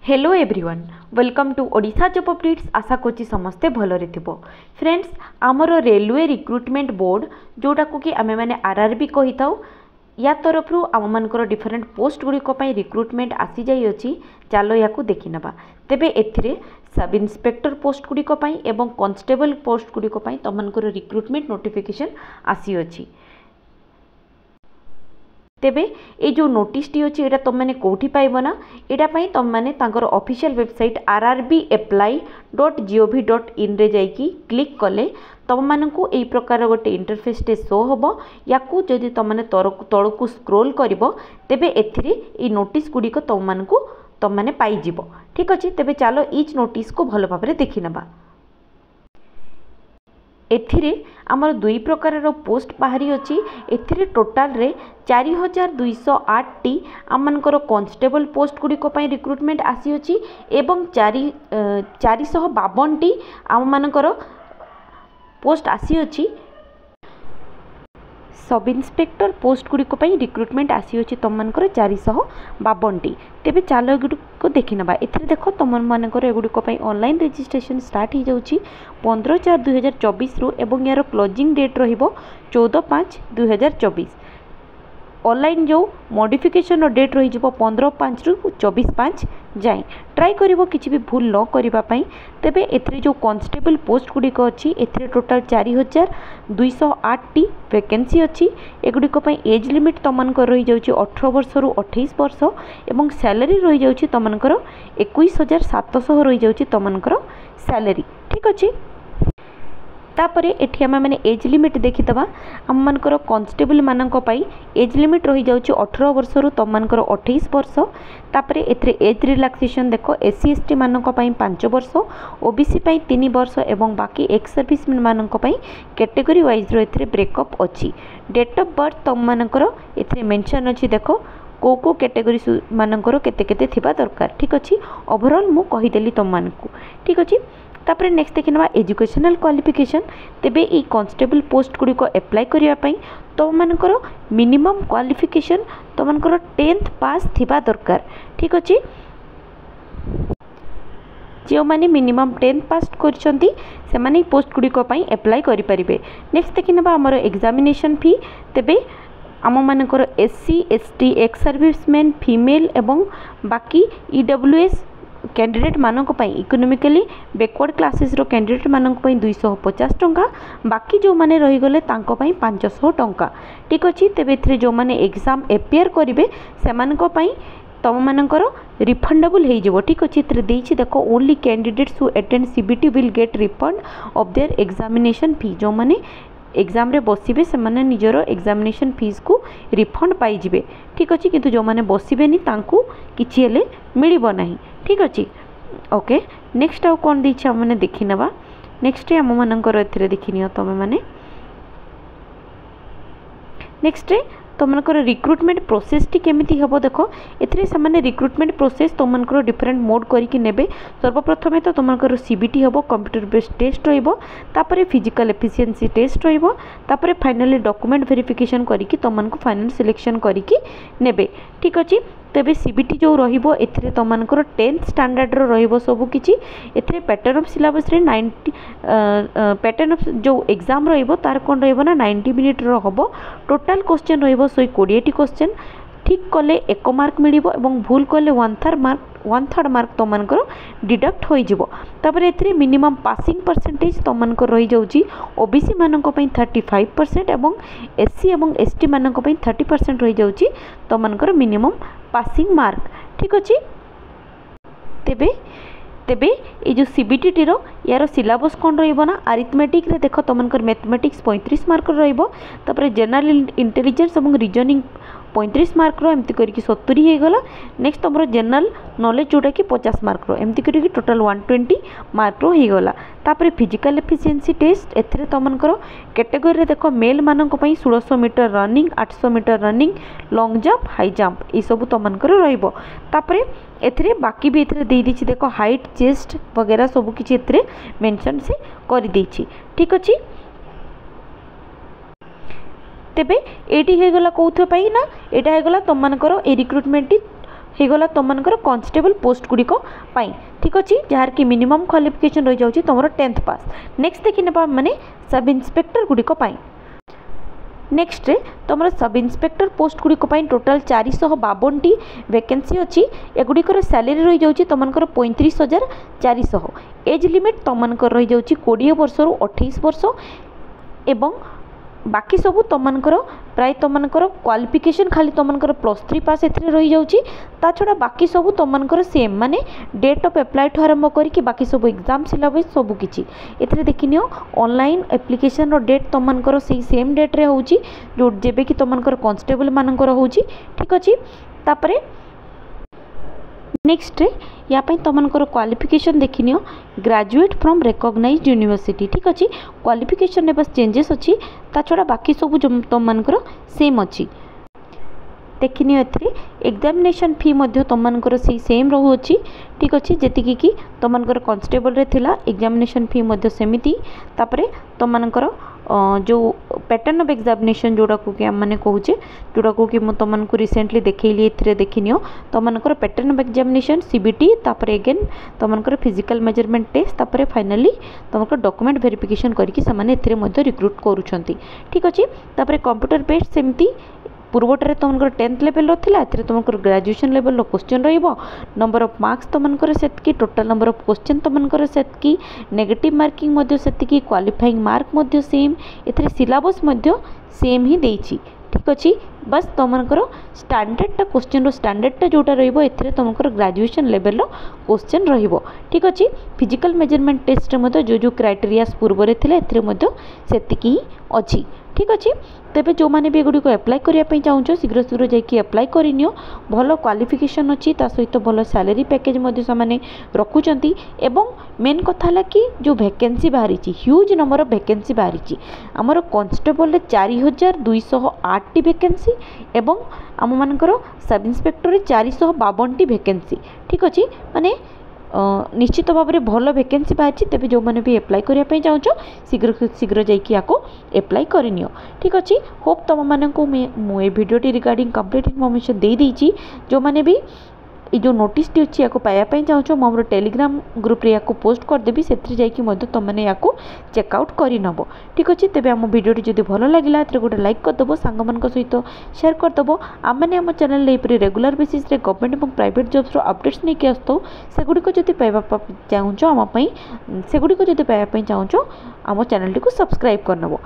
Hello everyone welcome to Odisha job updates. आशा करछि समस्ते भलरे थिबो। फ्रेंड्स आमर रेलवे रिक्रुटमेंट बोर्ड जोटा को कि आमे माने आरआरबी कहि थाउ या तरफ रु आम मानकर डिफरेंट पोस्ट गुड़िक रिक्रुटमेंट आसी जाई अछि। चलो या देखि नबा। तेबे एथिरे सब इन्स्पेक्टर पोस्ट गुड़िक एवं कांस्टेबल पोस्ट गुड़िक तमनकर रिक्रुटमेंट नोटिफिकेशन आसी अछि। तेबे ये जो नोटिस टी अच्छी एटा तुम मैंने कौटी पाइब ना एटा पाई तुम मैंने तांकर ऑफिशियल वेबसाइट rrbapply.gov.in रे जाइकी क्लिक कले तुम मानकु एई प्रकार गोटे इंटरफेस टे शो होबो। याकू जदि तुम मैंने तळकू स्क्रोल करिवो तेबे एथिरे ए नोटिस गुड़िक तुम मैंने पाई जिवो। ठीक अछि। तेबे चलो इच नोटिस को भलो भाबरे देखि नबा। एथिरे आमर दुई प्रकार पोस्ट बाहरी अच्छी। एथिरे टोटाल रे 4208 टी आमनकर कांस्टेबल पोस्ट गुड़िक रिक्रुटमेंट आसी अच्छी एवं 452 टी आम मानकर पोस्ट आसी अच्छी सब इन्स्पेक्टर पोस्ट गुड़िक रिक्रुटमेंट आसी अच्छी तुम मानकर 452 टी। तेबे चलो एगुड़िक देखि नबा। एथिरे देखो तुम मानकर एगुड़िक ऑनलाइन रजिस्ट्रेशन स्टार्ट हो जाउची 15/4/2024 रु एवं यार क्लोजिंग डेट रहिबो 14/5/2024। ऑनलाइन जो मॉडिफिकेशन डेट रही 15/5 रु 24/5 जाए। ट्राई करिवो किछि भी भूल न करिबा पई। तेबे एथरे जो कांस्टेबल पोस्ट गुड़िक अच्छी एथरे टोटाल 4208 टी वैकेंसी अच्छी। एगुड़िक एज लिमिट तुमनकर रही जाउची 18 वर्ष रु 28 वर्ष एवं सैलरी रही जाउची तुमनकर 21,700 रही जाउची तुमनकर सैलरी। ठीक अच्छे। तापरे एठी आम मैंने एज लिमिट देखीदबा। आम मानकर कांस्टेबल मानक पई एज लिमिट रही जाउची 18 वर्ष रु तुम मानकर 28 वर्ष। तापरे एथरे एज रिलैक्सेशन देखो एससी एसटी मानक पई 5 वर्ष, ओबीसी पई 3 वर्ष एवं बाकी एक्स सर्विसमैन मानक पई कैटेगरी वाइज रो एथरे ब्रेकअप अच्छी। डेट ऑफ बर्थ तुम मानकर एथरे मेंशन अच्छी। देखो को कैटेगरी मानकर केते केते थिबा दरकार। ठीक अच्छी। ओवरऑल मु कहिदेली तुम मानकू। ठीक अच्छी। तापरे नेक्स्ट देखि नबा एजुकेशनल क्वालिफिकेशन। तेबे ई कांस्टेबल पोस्ट गुड़िक अप्लाई करिया पई तुम मानकर मिनिमम क्वालिफिकेशन तुम मानकर 10th पास थिबा दरकार। ठीक अच्छी। जो माने मिनिमम 10th पास करछंती से माने पोस्ट गुड़िक अप्लाई करि परिबे। नेक्स्ट देखि नबा हमर एग्जामिनेशन फी। तेबे आम मानकर SC ST ex serviceman female एवं बाकी ईडब्ल्यूएस कैंडिडेट मानक पई इकोनॉमिकली बैकवर्ड क्लासेस रो कैंडिडेट मानक पई 250 टंका, बाकी जो माने रही गले तांको पई 500 टंका। ठीक अछि। तेबे एथरे जो माने एग्जाम अपियर करिवे से मानक पई तुम मानकर रिफंडेबल हो जाव। ठीक अच्छे। इतने देछि देखो only candidates who attend CBT will get refund of their examination फी। जो माने एग्जाम रे बसिबे से माने निजरो एग्जामिनेशन फीस को रिफंड पाई जिवे। ठीक अच्छे। किंतु जो माने बसिबेनी तांकू किछि हेले मिलिबो नाही। ठीक अच्छे। ओके। नेक्स्ट आउ कोन देछि हम माने देखि नबा। नेक्स्ट हम मानकर एथिरे देखिनियो तमे माने। नेक्स्ट तुमनकर रिक्रुटमेंट प्रोसेस टी केमिति हेबो देखो। एथिरे सामान्य रिक्रुटमेंट प्रोसेस तुमनकर डिफरेंट मोड करिकि नेबे। सर्वप्रथमे तो तुमनकर सीबीटी हेबो, कंप्यूटर बेस्ड टेस्ट रहिबो, तापरे फिजिकल एफिशिएंसी टेस्ट रहिबो, तापरे फाइनली डॉक्यूमेंट वेरिफिकेशन करिकि तुमनको फाइनल सिलेक्शन करिकि नेबे। ठीक अछि। तेबे सीबीटी जो रहिबो एथिरे तुमनकर 10th स्टैंडर्ड रो रहिबो सब किछि। एथिरे पैटर्न ऑफ सिलेबस रे 90 पैटर्न ऑफ जो एग्जाम रहिबो तार कोन रहिबो ना 90 मिनिट रो हबो। टोटल क्वेश्चन रहिबो 120 टी क्वेश्चन। ठीक कले 1 मार्क मिलिबो एवं भूल कले 1/3 मार्क तुमनकर डिडक्ट होई जिवो। तापर एथिरे मिनिमम पासिंग परसेंटेज तुमनकर रही जाउची ओबीसी मानक पई 35% एवं एससी एवं एसटी मानक पई 30% रही जाउची तुमनकर मिनिमम पासिंग मार्क। ठीक अछि। तेबे तेबे ये जो सीबीटी टी रो यार सिलेबस कोन रहिबो ना अरिथमेटिक रे देखो तुमनकर मैथमेटिक्स 35 मार्क रहिबो। तापर जनरल इंटेलिजेंस एवं रीजनिंग 35 मार्क रो एमती करिकि 70 हे गला। नेक्स्ट तुमरो जनरल नॉलेज जोटा कि 50 मार्क रो एमती करिकि टोटल 120 मार्क रो हे गला। तापर फिजिकल एफिशिएंसी टेस्ट एथिरे तुमनकर कैटेगरी रे देखो मेल मानक पई 1600 meter running, 800 meter running, long jump, high jump ई सब तुमनकर रहिबो। तापर एथिरे बाकी भी एथिरे दे दिछि देखो हाइट, चेस्ट वगैरह सब किछि एथिरे मेंशन से कर देछि। ठीक अछि। तेबे एटी हे गला कोथो पई ना एटा हे गला तुम मानकर ए रिक्रुटमेंट ହେଇଗଲା तुमମାନଙ୍କର कॉन्स्टेबल पोस्ट गुड़िक ठीक अच्छे जार कि मिनिमम क्वालिफिकेशन रही जाऊँगी तुम 10th पास। नेक्स्ट देखी ना माने सब इन्स्पेक्टर गुड़िक नेक्स्ट रे तुम सब इन्स्पेक्टर पोस्ट गुड़िक टोटाल 452 वैकेंसी अच्छी एगुड़िकर सैलरी रही जाऊँगी तुमकर 35,400। एज लिमिट तुमकर रही जाऊँगी 20 वर्ष रु 28 वर्ष एवं बाकी सब तुमकर प्राय तुमकर क्वालिफिकेशन खाली तुमकर +3 पास एथरे रही जाऊँगी ता छड़ा बाकी सब तुमकर सेम माने डेट ऑफ अप्लाई ठू आरंभ करके बाकी सब एग्जाम सिलेबस सब किछि एथरे देखिनियो ऑनलाइन एप्लिकेशन रो डेट तुमकर से सेम डेट रे होउची जो जेबे कि तुमकर कांस्टेबल मानकर होउची ठीक अछि। तापरे नेक्स्ट या तुमकर क्वालिफिकेशन देखिनियो ग्रेजुएट फ्रॉम रिकॉग्नाइज्ड यूनिवर्सिटी ठीक अच्छे क्वालिफिकेशन बस चेंजेस अच्छी ता छड़ा बाकी सब जो तुमकर सेम अच्छी देखिनियो एथरे एग्जामिनेशन फी तुमकर से सेम रोची ठीक अच्छे जी कि तुमकर कांस्टेबल रे थिला एग्जामिनेशन फी सेमिति तापरे तुमकर जो पैटर्न ऑफ एग्जामिनेशन जोड़ा को कि मैंने कहूचे जोड़ा को कि तुमको रिसेंटली देखली ए देखनियो तुमकर पैटर्न ऑफ एग्जामिनेशन सीबीटी तापर अगेन तुमकर फिजिकल मेजरमेंट टेस्ट तापर फाइनली तुमको डॉक्यूमेंट वेरिफिकेशन करके से रिक्रूट करूछंती ठीक अच्छे। तापर कंप्यूटर बेस्ड सेमती पूर्वटे तुमको 10th लेवल रहा है तुमको ग्रेजुएशन लेवल क्वेश्चन रहिबो नंबर ऑफ मार्क्स तुमको सेतकी टोटल नंबर ऑफ क्वेश्चन तुमको सेतकी नेगेटिव मार्किंग सेतकी क्वालिफाइंग मार्क सेम एथरे सिलेबस सेम ही देछि ठीक अच्छे। बस तुमकर स्टैंडर्डटा क्वेश्चन स्टैंडर्डटा जोटा रहिबो एथरे तुमकर ग्रेजुएशन लेवल क्वेश्चन रहिबो ठीक अच्छे। फिजिकल मेजरमेंट टेस्ट रे जो जो क्राइटेरिया पूर्व रे थिले एथरे सेतिकी ही अच्छी ठीक अच्छे। तेबे जो माने भी एगुड़ी को अप्लाई करने चाहूँ शीघ्र शीघ्र जाकि अप्लाई करनियो भल क्वालिफिकेशन अच्छी ता सहित भल सैलरी पैकेज से रखुंट एवं मेन कथा है कि जो वैकेंसी बाहरी ह्यूज नंबर ऑफ वैकेंसी बाहरी आमर कांस्टेबल 4208 वैकेंसी एवं आम मानकर सब इन्स्पेक्टर 452 वैकेंसी ठीक अच्छे माने निश्चित भाव में भल वैकेंसी बाहरी तेज जो मैंने भी अप्लाई करने चाहूँ शीघ्र शीघ्र जाकि अप्लाई करनियो ठीक अच्छे। होप तुम मानू मुझे भिडियोटी रिगार्डिंग कंप्लीट इनफॉरमेशन दे देइछि जो मैंने भी ये जो नोटिस टी अच्छी या पाइबापी चाहूँ मोर टेलीग्राम ग्रुप या पोस्ट करदेवी से तुमने या चेकआउट करनब ठीक अच्छे। तेज आम भिडियोटी जब भल लगे गोटे लाइक करदेव सांग सहित शेयर करदेव आम मैंने आम चैनल ये रेगुलर बेसिस गवर्नमेंट और प्राइवेट जॉब्स अपडेट्स नहीं आसू सेगुड़िक जब पाइबा चाहूँ आमपाई सेगुड़िक जब पाइबापी चाहूँ आम चैनल टी सब्सक्राइब करनब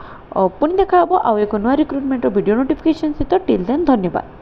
पुणी देखा आउ एक नुआ रिक्रुटमेंट वीडियो नोटिफिकेशन सहित टिल देन धन्यवाद।